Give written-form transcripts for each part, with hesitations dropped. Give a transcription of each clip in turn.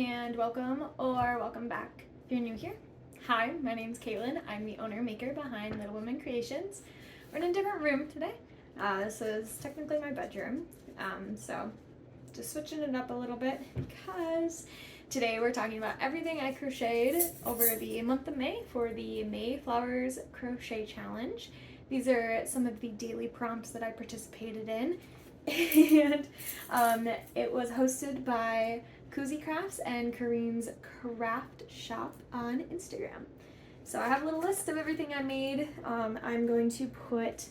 and welcome or welcome back if you're new here. Hi, my name's Caitlin. I'm the owner maker behind Little Women Creations. We're in a different room today. This is technically my bedroom, so just switching it up a little bit because today we're talking about everything I crocheted over the month of May for the Mayflowers Crochet Challenge. These are some of the daily prompts that I participated in, and it was hosted by Koozie Crafts and Kareem's Craft Shop on Instagram. So I have a little list of everything I made. I'm going to put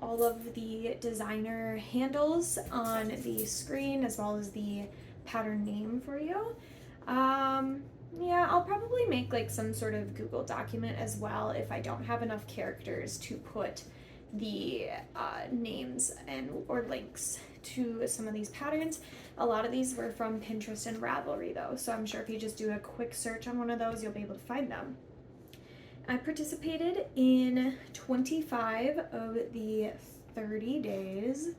all of the designer handles on the screen as well as the pattern name for you. Yeah, I'll probably make like some sort of Google document as well if I don't have enough characters to put the names and or links to some of these patterns. A lot of these were from Pinterest and Ravelry though, so I'm sure if you just do a quick search on one of those, you'll be able to find them. I participated in 25 of the 30 days.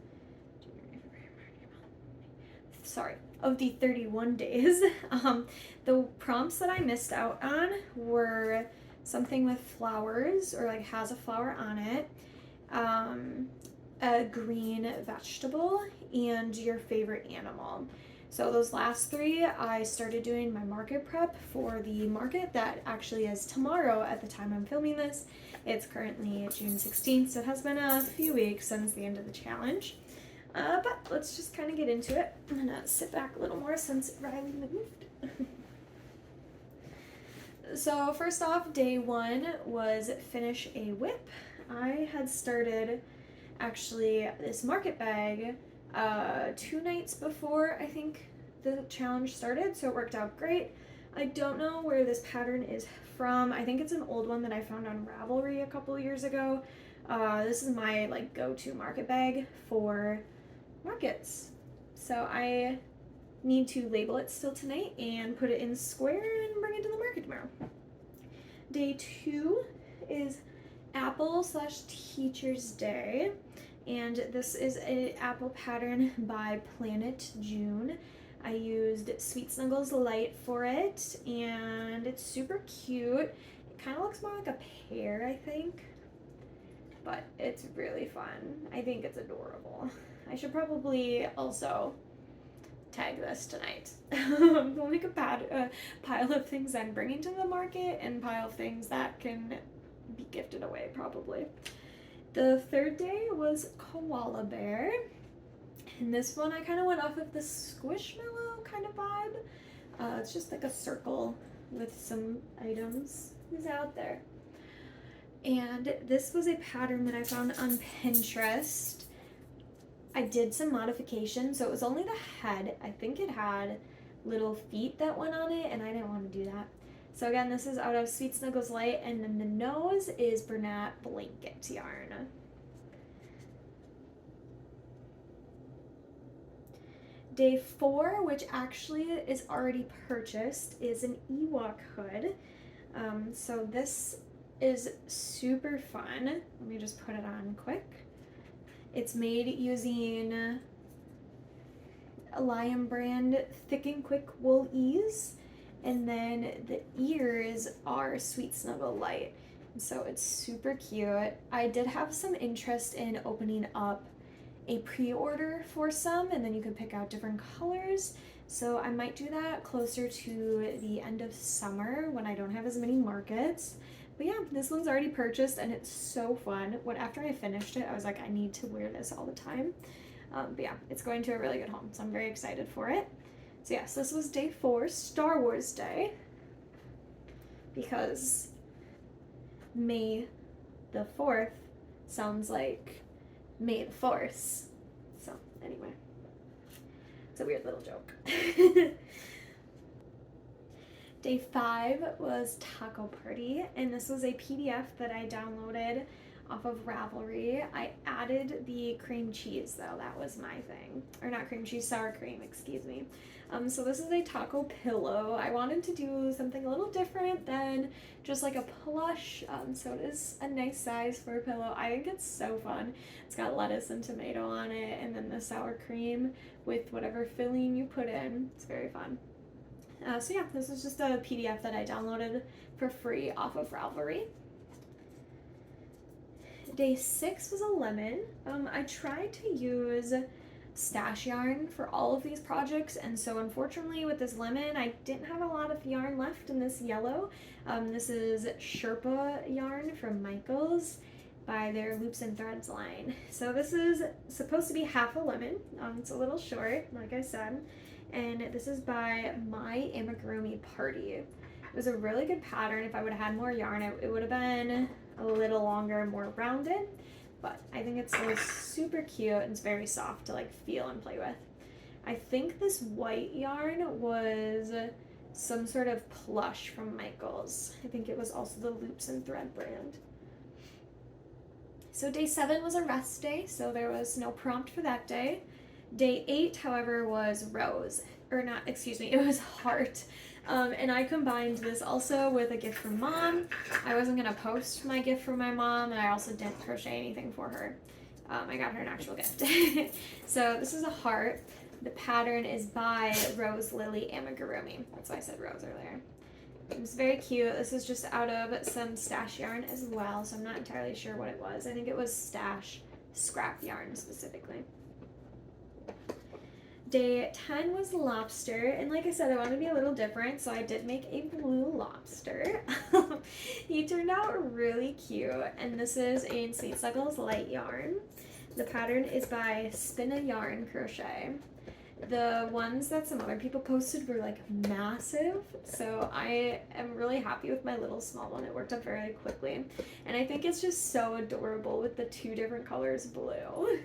Sorry, of the 31 days. The prompts that I missed out on were something with flowers or like has a flower on it, a green vegetable, and your favorite animal. So those last three, I started doing my market prep for the market that actually is tomorrow at the time I'm filming this. It's currently June 16th, so it has been a few weeks since the end of the challenge. But let's just kind of get into it. I'm gonna sit back a little more since Riley moved. So first off, day one was finish a whip. I had started actually this market bag 2 nights before I think the challenge started, so it worked out great. I don't know where this pattern is from. I think it's an old one that I found on Ravelry a couple years ago. This is my like go-to market bag for markets. So I need to label it still tonight and put it in square and bring it to the market tomorrow. Day 2 is Apple/Teacher's Day, and this is an apple pattern by Planet June. I used Sweet Snuggles Light for it, and it's super cute. It kind of looks more like a pear, I think, but it's really fun. I think it's adorable. I should probably also tag this tonight. We'll make a pile of things I'm bringing to the market and pile of things that can be gifted away probably. The third day was Koala Bear, and this one I kind of went off of the Squishmallow kind of vibe. It's just like a circle with some items is out there. And this was a pattern that I found on Pinterest. I did some modifications, so it was only the head. I think it had little feet that went on it, and I didn't want to do that. So again, this is out of Sweet Snuggles Light, and then the nose is Bernat Blanket yarn. Day 4, which actually is already purchased, is an Ewok hood. So this is super fun. Let me just put it on quick. It's made using a Lion brand Thick and Quick Wool Ease, and then the ears are Sweet Snuggle Light. So it's super cute. I did have some interest in opening up a pre-order for some, and then you could pick out different colors. So I might do that closer to the end of summer when I don't have as many markets. But yeah, this one's already purchased and it's so fun. After I finished it, I was like, I need to wear this all the time. But yeah, it's going to a really good home, so I'm very excited for it. So yes, this was day 4, Star Wars Day, because May the 4th sounds like May the Force. So anyway, it's a weird little joke. Day 5 was Taco Party, and this was a PDF that I downloaded off of Ravelry. I added the cream cheese though, that was my thing. Or not cream cheese, sour cream, excuse me. So this is a taco pillow. I wanted to do something a little different than just like a plush, so it is a nice size for a pillow. I think it's so fun. It's got lettuce and tomato on it, and then the sour cream with whatever filling you put in. It's very fun. So yeah, this is just a PDF that I downloaded for free off of Ravelry. Day 6 was a lemon. I tried to use stash yarn for all of these projects, and so unfortunately with this lemon I didn't have a lot of yarn left in this yellow. This is Sherpa yarn from Michaels by their Loops and Threads line. So this is supposed to be half a lemon. It's a little short, like I said, and this is by My Amigurumi Party. It was a really good pattern. If I would have had more yarn, it would have been a little longer, more rounded, but I think it's still super cute and it's very soft to like feel and play with. I think this white yarn was some sort of plush from Michaels. I think it was also the Loops and Thread brand. So day 7 was a rest day, so there was no prompt for that day. Day 8, however, was rose, or not, excuse me, it was heart. And I combined this also with a gift from Mom. I wasn't going to post my gift from my mom, and I also didn't crochet anything for her. I got her an actual gift. So this is a heart. The pattern is by Rose Lily Amigurumi. That's why I said rose earlier. It was very cute. This is just out of some stash yarn as well, so I'm not entirely sure what it was. I think it was stash scrap yarn specifically. Day 10 was lobster, and like I said, I wanted to be a little different, so I did make a blue lobster. He turned out really cute, and this is in Sweet Snuggles light yarn. The pattern is by Spin a Yarn Crochet. The ones that some other people posted were like massive, so I am really happy with my little small one. It worked up very quickly, and I think it's just so adorable with the 2 different colors blue.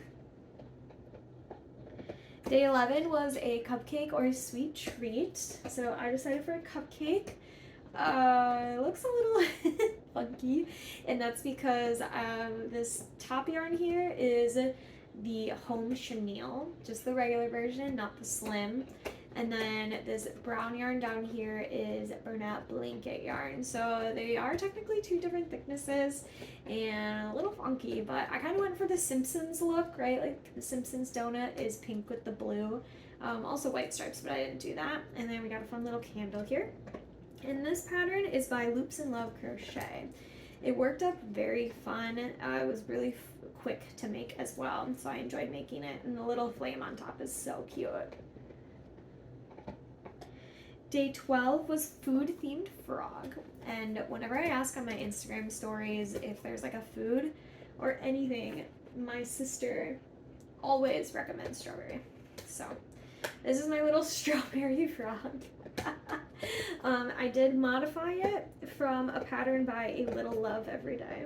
Day 11 was a cupcake or a sweet treat, so I decided for a cupcake. It looks a little funky, and that's because this top yarn here is the Home Chenille, just the regular version, not the slim. And then this brown yarn down here is Bernat Blanket yarn. So they are technically 2 different thicknesses and a little funky, but I kind of went for the Simpsons look, right? Like the Simpsons donut is pink with the blue. Also white stripes, but I didn't do that. And then we got a fun little candle here. And this pattern is by Loops and Love Crochet. It worked up very fun. It was really quick to make as well, so I enjoyed making it. And the little flame on top is so cute. Day 12 was food-themed frog, and whenever I ask on my Instagram stories if there's like a food or anything, my sister always recommends strawberry. So this is my little strawberry frog. I did modify it from a pattern by A Little Love Every Day.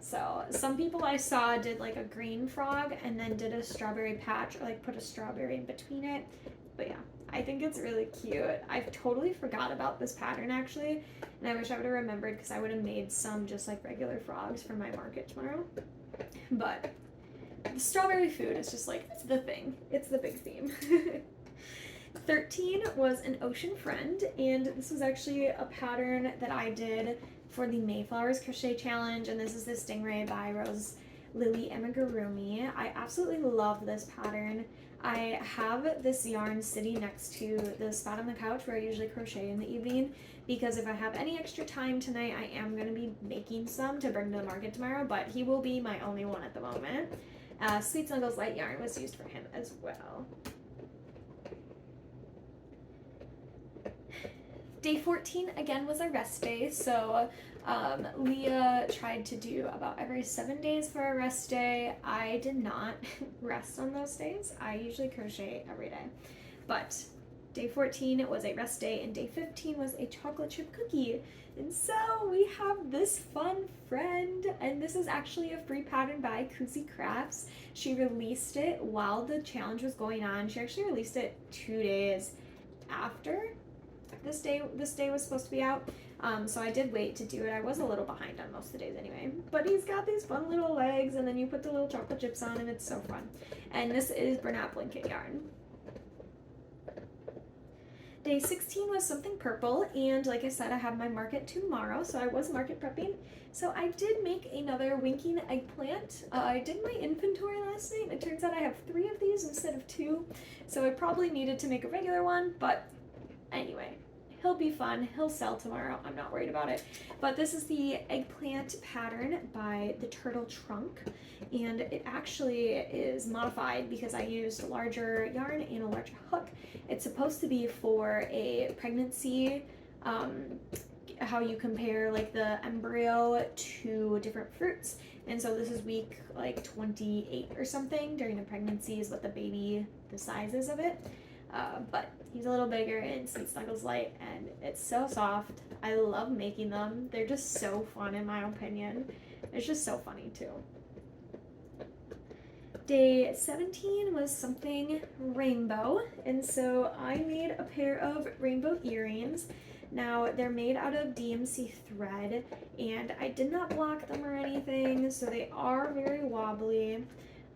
So some people I saw did like a green frog and then did a strawberry patch, or like put a strawberry in between it. But yeah, I think it's really cute. I totally forgot about this pattern actually, and I wish I would have remembered because I would have made some just like regular frogs for my market tomorrow. But the strawberry food is just like the thing. It's the big theme. 13 was an ocean friend, and this was actually a pattern that I did for the Mayflowers crochet challenge, and this is the Stingray by Rose Lily Amigurumi. I absolutely love this pattern. I have this yarn sitting next to the spot on the couch where I usually crochet in the evening, because if I have any extra time tonight, I am going to be making some to bring to the market tomorrow, but he will be my only one at the moment. Sweet Snuggles light yarn was used for him as well. Day 14 again was a rest day, so Leah tried to do about every 7 days for a rest day. I did not rest on those days. I usually crochet every day, but day 14 was a rest day, and day 15 was a chocolate chip cookie. And so we have this fun friend, and this is actually a free pattern by Koozie Crafts. She released it while the challenge was going on. She actually released it 2 days after this day was supposed to be out, so I did wait to do it. I was a little behind on most of the days anyway, but he's got these fun little legs, and then you put the little chocolate chips on, and it's so fun. And this is Bernat Blanket yarn. Day 16 was something purple, and like I said, I have my market tomorrow, so I was market prepping. So I did make another winking eggplant. I did my inventory last night, and it turns out I have 3 of these instead of 2, so I probably needed to make a regular one, but anyway, he'll be fun. He'll sell tomorrow. I'm not worried about it. But this is the eggplant pattern by the Turtle Trunk, and it actually is modified because I used a larger yarn and a larger hook. It's supposed to be for a pregnancy, how you compare like the embryo to different fruits. And so this is week like 28 or something during the pregnancy is what the size is of it. But he's a little bigger and Sweet Snuggles Light, and it's so soft. I love making them. They're just so fun in my opinion. It's just so funny too. Day 17 was something rainbow, and so I made a pair of rainbow earrings. Now they're made out of DMC thread, and I did not block them or anything, so they are very wobbly.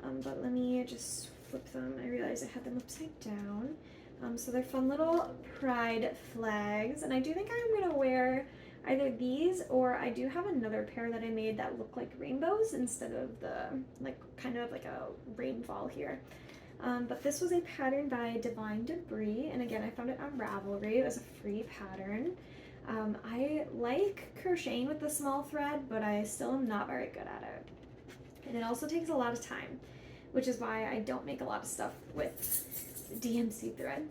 But let me just flip them. I realized I had them upside down. So they're fun little pride flags, and I do think I'm gonna wear either these, or I do have another pair that I made that look like rainbows instead of the like kind of like a rainfall here. But this was a pattern by Divine Debris, and again I found it on Ravelry. It was a free pattern. I like crocheting with the small thread, but I still am not very good at it, and it also takes a lot of time, which is why I don't make a lot of stuff with DMC thread.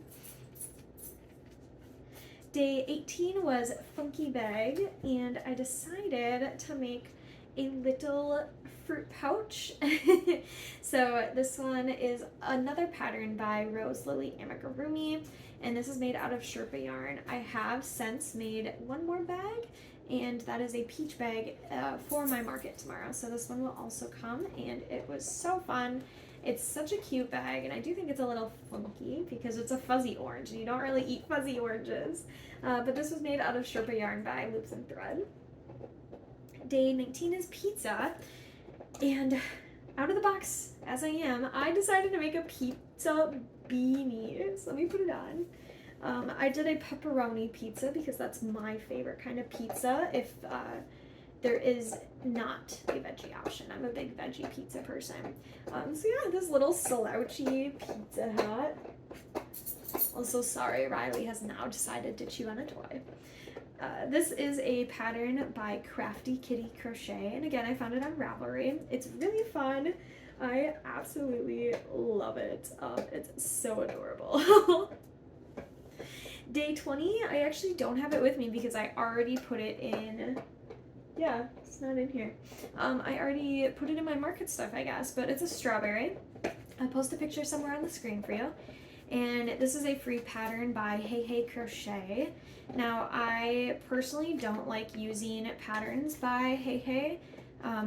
Day 18 was Funky Bag, and I decided to make a little fruit pouch. So this one is another pattern by Rose Lily Amigurumi, and this is made out of Sherpa yarn. I have since made one more bag, and that is a peach bag for my market tomorrow. So this one will also come, and it was so fun. It's such a cute bag, and I do think it's a little funky because it's a fuzzy orange, and you don't really eat fuzzy oranges. But this was made out of Sherpa yarn by Loops and Thread. Day 19 is pizza, and out of the box as I am, I decided to make a pizza beanie. So let me put it on. I did a pepperoni pizza because that's my favorite kind of pizza if there is not a veggie option. I'm a big veggie pizza person. So yeah, this little slouchy pizza hat. Also, sorry, Riley has now decided to chew on a toy. This is a pattern by Crafty Kitty Crochet, and again, I found it on Ravelry. It's really fun. I absolutely love it. It's so adorable. Day 20, I actually don't have it with me because I already put it in. Yeah, it's not in here. I already put it in my market stuff, I guess, but it's a strawberry. I'll post a picture somewhere on the screen for you. And this is a free pattern by Hey Hey Crochet. Now, I personally don't like using patterns by Hey Hey,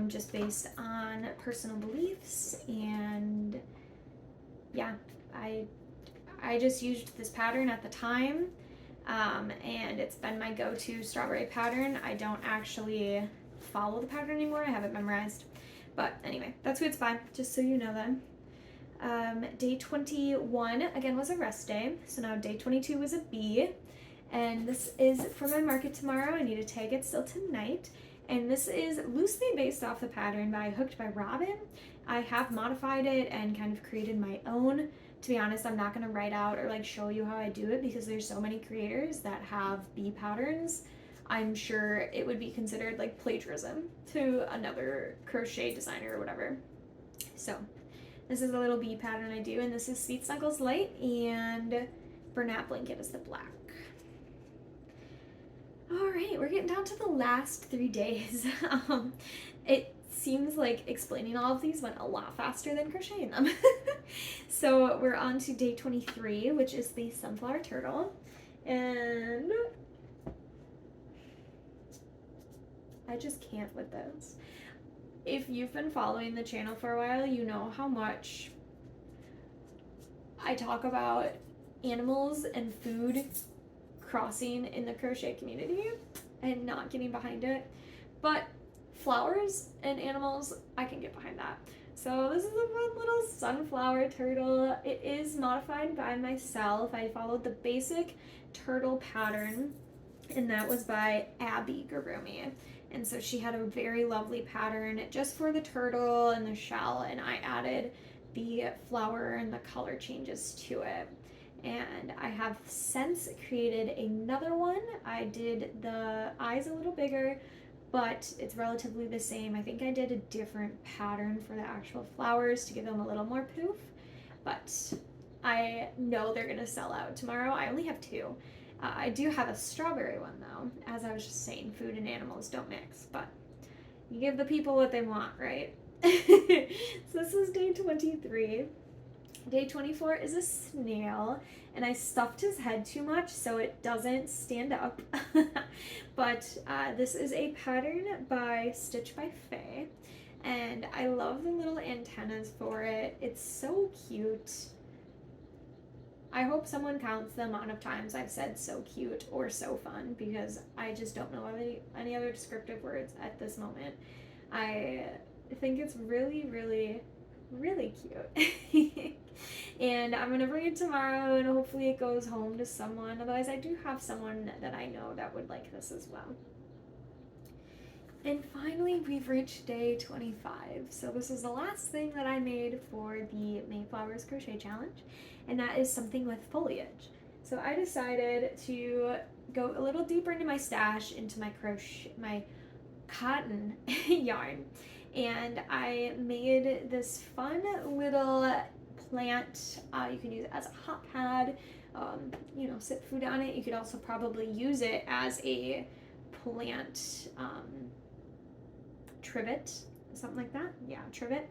just based on personal beliefs, and yeah, I just used this pattern at the time, and it's been my go-to strawberry pattern. I don't actually follow the pattern anymore. I have it memorized. But anyway, that's who it's by, just so you know that. Day 21, again, was a rest day. So now day 22 was a bee. And this is for my market tomorrow. I need to tag it still tonight. And this is loosely based off the pattern by Hooked by Robin. I have modified it and kind of created my own. To be honest, I'm not going to write out or like show you how I do it because there's so many creators that have bee patterns. I'm sure it would be considered like plagiarism to another crochet designer or whatever. So this is a little bee pattern I do, and this is Sweet Snuggles Light, and Bernat Blanket is the black. Alright, we're getting down to the last 3 days. It seems like explaining all of these went a lot faster than crocheting them. So we're on to day 23, which is the Sunflower Turtle. And I just can't with this. If you've been following the channel for a while, you know how much I talk about animals and food crossing in the crochet community and not getting behind it. But flowers and animals, I can get behind that. So this is a fun little sunflower turtle. It is modified by myself. I followed the basic turtle pattern, and that was by Abby Gurumi. And so she had a very lovely pattern just for the turtle and the shell, and I added the flower and the color changes to it. and I have since created another one. I did the eyes a little bigger, but it's relatively the same. I think I did a different pattern for the actual flowers to give them a little more poof, but I know they're gonna sell out tomorrow. I only have two. I do have a strawberry one though. As I was just saying, food and animals don't mix, but you give the people what they want, right? So this is day 23. Day 24 is a snail, and I stuffed his head too much so it doesn't stand up. But this is a pattern by Stitch by Faye, and I love the little antennas for it. It's so cute. I hope someone counts the amount of times I've said so cute or so fun, because I just don't know any other descriptive words at this moment. I think it's really, really, really cute. And I'm gonna bring it tomorrow, and hopefully it goes home to someone. Otherwise, I do have someone that I know that would like this as well. And finally, we've reached day 25. So this is the last thing that I made for the Mayflowers Crochet Challenge, and that is something with foliage. So I decided to go a little deeper into my stash, into my cotton yarn, and I made this fun little plant. You can use it as a hot pad, sit food on it. You could also probably use it as a plant trivet, something like that. Yeah, trivet.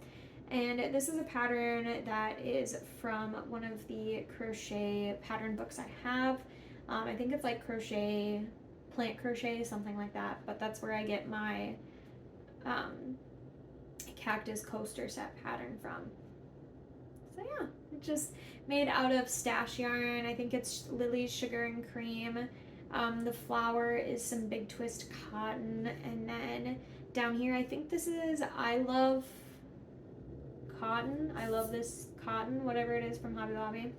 And this is a pattern that is from one of the crochet pattern books I have. I think it's like crochet, plant crochet, something like that, but that's where I get my cactus coaster set pattern from. So yeah, it's just made out of stash yarn. I think it's Lily's Sugar and Cream. The flower is some Big Twist cotton, and then down here I think this is I Love Cotton. I love this cotton, whatever it is, from Hobby Lobby.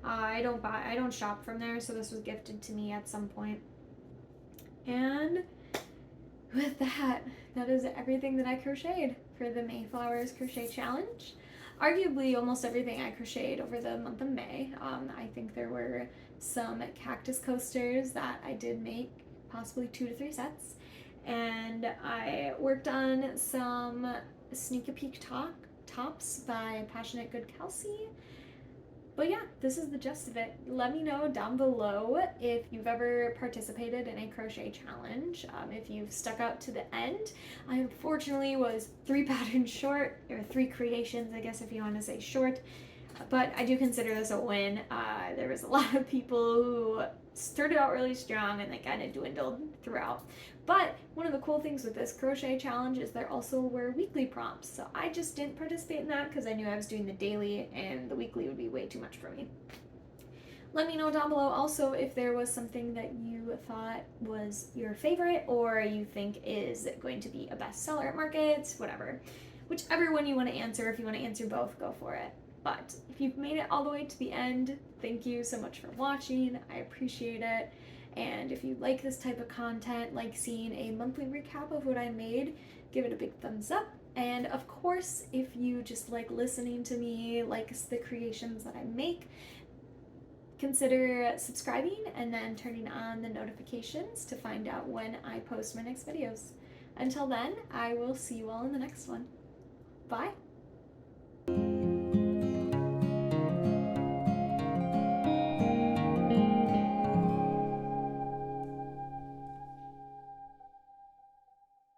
I don't shop from there, so this was gifted to me at some point. And with that is everything that I crocheted for the Mayflowers Crochet Challenge. Arguably almost everything I crocheted over the month of May. I think there were some cactus coasters that I did make, possibly 2 to 3 sets. And I worked on some Sneak a Peek tops by Passionate Good Kelsey. But yeah, this is the gist of it. Let me know down below if you've ever participated in a crochet challenge, if you've stuck out to the end. I unfortunately was 3 patterns short, or 3 creations, I guess, if you want to say short, but I do consider this a win. There was a lot of people who started out really strong and they kind of dwindled throughout. But one of the cool things with this crochet challenge is there also were weekly prompts. So I just didn't participate in that because I knew I was doing the daily and the weekly would be way too much for me. Let me know down below also if there was something that you thought was your favorite or you think is going to be a bestseller at markets, whatever. Whichever one you want to answer. If you want to answer both, go for it. But if you've made it all the way to the end, thank you so much for watching. I appreciate it. And if you like this type of content, like seeing a monthly recap of what I made, give it a big thumbs up. And of course, if you just like listening to me, like the creations that I make, consider subscribing and then turning on the notifications to find out when I post my next videos. Until then, I will see you all in the next one. Bye!